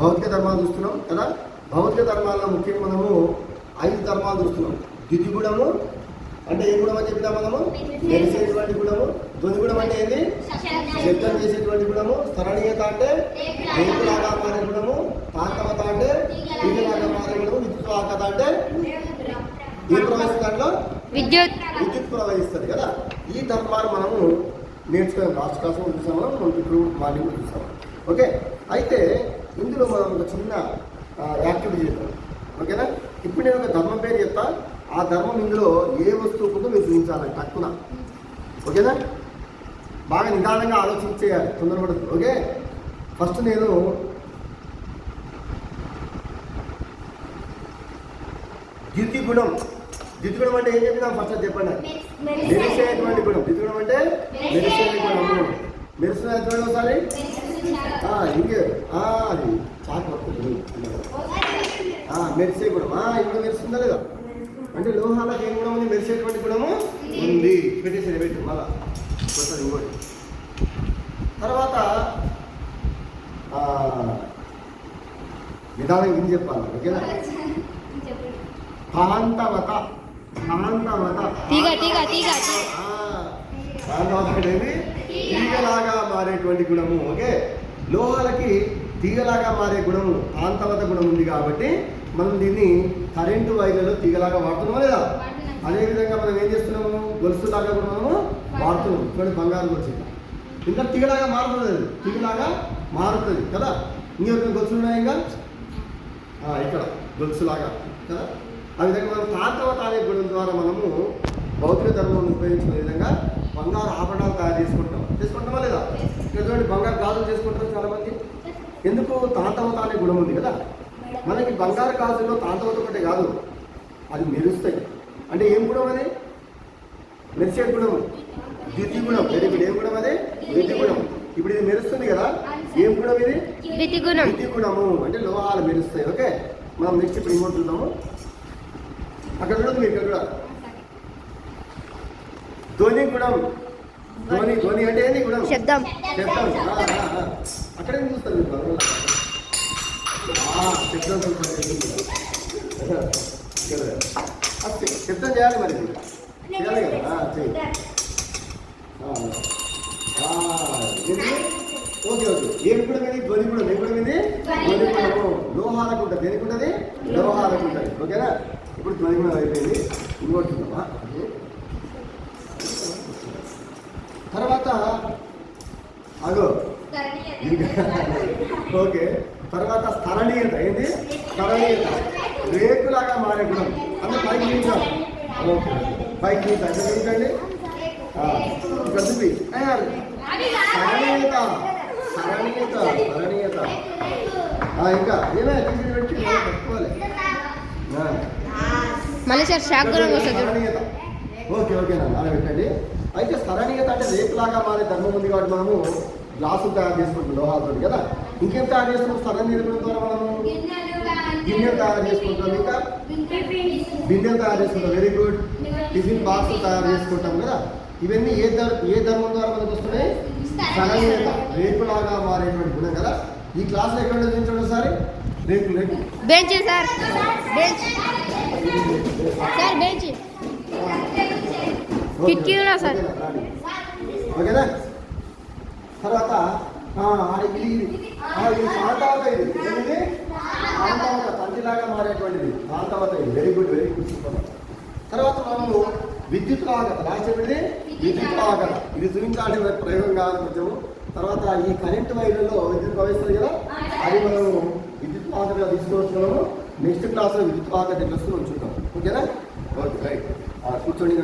భౌతిక ధర్మాలు చూస్తున్నాం కదా. భౌతిక ధర్మాల్లో ముఖ్యంగా మనము 5 ధర్మాలు చూస్తున్నాం. ద్యుతిగుణము అంటే ఏ గుణం అని చెప్పినా మనము మెరిసేటువంటి గుణము. ధ్వనిగుణం అంటే ఏంటి? శబ్దం చేసేటువంటి గుణము. స్థరణీయత అంటే రేకులాగా మారే గుణము. కాంతవత అంటే తీగలాగా మారే గుణము. విద్యుత్వాహకత అంటే ఏం ప్రవహిస్తుంది? దాంట్లో విద్యుత్ ప్రవహిస్తుంది కదా. ఈ ధర్మాలు మనము నేర్చుకున్నాం. లాస్ట్ క్లాస్లో చూసాము, మనం ఇప్పుడు మార్నింగ్ చూసాము. ఓకే, అయితే ఇందులో మనం ఒక చిన్న యాక్టివిటీ చేద్దాం. ఓకేనా? ఇప్పుడు నేను ఒక ధర్మం పేరు చెప్తా. ఆ ధర్మం ఇందులో ఏ వస్తువు ఉందో మీరు చూపించాలి తక్కువ. ఓకేనా? బాగా నిదానంగా ఆలోచించేయాలి, తొందరపడదు. ఓకే, ఫస్ట్ నేను ద్యుతిగుణం. ద్యుతిగుణం అంటే ఏం చెప్పినా ఫస్ట్ చెప్పండి. మెరిసేటువంటి గుణం. ద్యుతిగుణం అంటే మెరిసే గుణం. మెరుస్తున్నటువంటి ఒకసారి ఇంకే అది చాకు వస్తుంది. మెరిసే గుణం. ఇప్పుడు మెరుస్తుందా లేదా? అంటే లోహాలకు ఏం గుణం ఉంది? మెరిసేటువంటి గుణము ఉంది. పెట్టేసి పెట్టు మళ్ళా కొత్తది ఇంకోటి. తర్వాత నిదానం ఏం చెప్పాలి? ఓకేనా? కాంతవత. కాంతవత అనేది తీగలాగా మారేటువంటి గుణము. ఓకే, లోహాలకి తీగలాగా మారే గుణము కాంతవత గుణం ఉంది కాబట్టి మనం దీన్ని కరెంటు వైర్లలో తీగలాగా వాడుతున్నామా లేదా? అదేవిధంగా మనం ఏం చేస్తున్నాము? గొలుసులాగా కూడా మనము వాడుతున్నాము. చూడండి, బంగారు గొలుసు ఇంకా తీగలాగా మారుతుంది. తీగలాగా మారుతుంది కదా. ఇంకెవరికి గొలుసులు ఉన్నాయి? ఇంకా ఇక్కడ గొలుసులాగా కదా. ఆ విధంగా మనం కాంతవత అనే గుణం ద్వారా మనము భౌతిక ధర్మం ఉపయోగించిన విధంగా బంగారు ఆభరణాలు తయారు చేసుకుంటామా లేదా? చూడండి, బంగారు గాజులు చేసుకుంటారు చాలామంది. ఎందుకు? కాంతవత అనే గుణం ఉంది కదా. మనకి బంగారు గాజుల్లో కాంతవత ఒకటే కాదు, అది మెరుస్తాయి. అంటే ఏం గుణం అది? మెరిసే గుణం. ద్యుతిగుణం. Very good. ఏం గుణం అది? ద్యుతిగుణం. ఇప్పుడు ఇది మెరుస్తుంది కదా, ఏం గుణం ఇది? ద్యుతిగుణము. అంటే లోహాలు మెరుస్తాయి. ఓకే, మనం నెక్స్ట్ ఇప్పుడు ఇంకోటి చూద్దాము. అక్కడ చూడదు మీరు, ఇక్కడ కూడా ధ్వని గుణం. ధ్వని అంటే ఏంటి? గుణం. శబ్దం. అక్కడే చూస్తారు మీరు. శబ్దం చేయాలి మరి, చేయాలి కదా. Okay okay. ఏం కూడా ఇది? ధ్వని గుణం. ఏం కూడా ఇది? ధ్వని గుణము. లోహాలకు ఉంటుంది. దేనికి ఉంటుంది? లోహాలకు ఉంటుంది. ఓకేనా? ఇప్పుడు ధ్వని గుణం అయిపోయింది. ఇంకోటి చూద్దామా? తర్వాత అగో ఓకే. తర్వాత స్థరణీయత. ఏంటి? స్థరణీయత. రేకులాగా మారే గుణం. అంటే పైకి నిలిచాలి. ఓకే, పైకి నిలిచాలి. నిలిచండి. ఇక్కడ చూపి. స్థరణీయత. స్థరణీయత. స్థరణీయత. ఇంకా ఏమైనా తీసుకుని పెట్టి పెట్టుకోవాలి. స్థరణీయత. ఓకే ఓకే నా అలా పెట్టండి. అయితే స్థరణీయత అంటే రేకులాగా మారే ధర్మం ఉంది కాబట్టి మనము గ్లాసులు తయారు చేసుకుంటాం లోహాలతో కదా. ఇంకేం తయారు చేసుకుంటాం? స్థరణీయత ద్వారా మనము గిన్నెలు తయారు చేసుకుంటాం. ఇంకా బిన్నెలు తయారు చేసుకుంటాం. Very good. టిఫిన్ బాక్స్ తయారు చేసుకుంటాం కదా. ఇవన్నీ ఏ ధర్మం ద్వారా మనకు వస్తున్నాయి? స్థరణీయత. రేకులాగా మారేటువంటి గుణం కదా. ఈ క్లాస్లో ఎక్కడ చూపించండి ఒకసారి. రేకులు రేకులు ఓకేనా? తర్వాత ఇది కాంతవత. ఇది ఏంటిది? కాంతవత. తండ్రిలాగా మారేటువంటిది కాంతవత. ఇది వెరీ గుడ్, వెరీ గుడ్. తర్వాత మనము విద్యుత్ వాహకత. లాస్ట్ చెప్పేది విద్యుత్ వాహకత. ఇది చూపించాల్సిన ప్రయోగం కాదు కొంచెము. తర్వాత ఈ కరెంటు వైర్లలో విద్యుత్ ప్రవహిస్తుంది కదా, అది మనము విద్యుత్ వాహకతగా తీసుకోవచ్చు. నెక్స్ట్ క్లాస్లో విద్యుత్ వాహకత ఎట్లా వస్తుందో చూద్దాం. ఓకేనా? Okay, right. కూర్చోండి.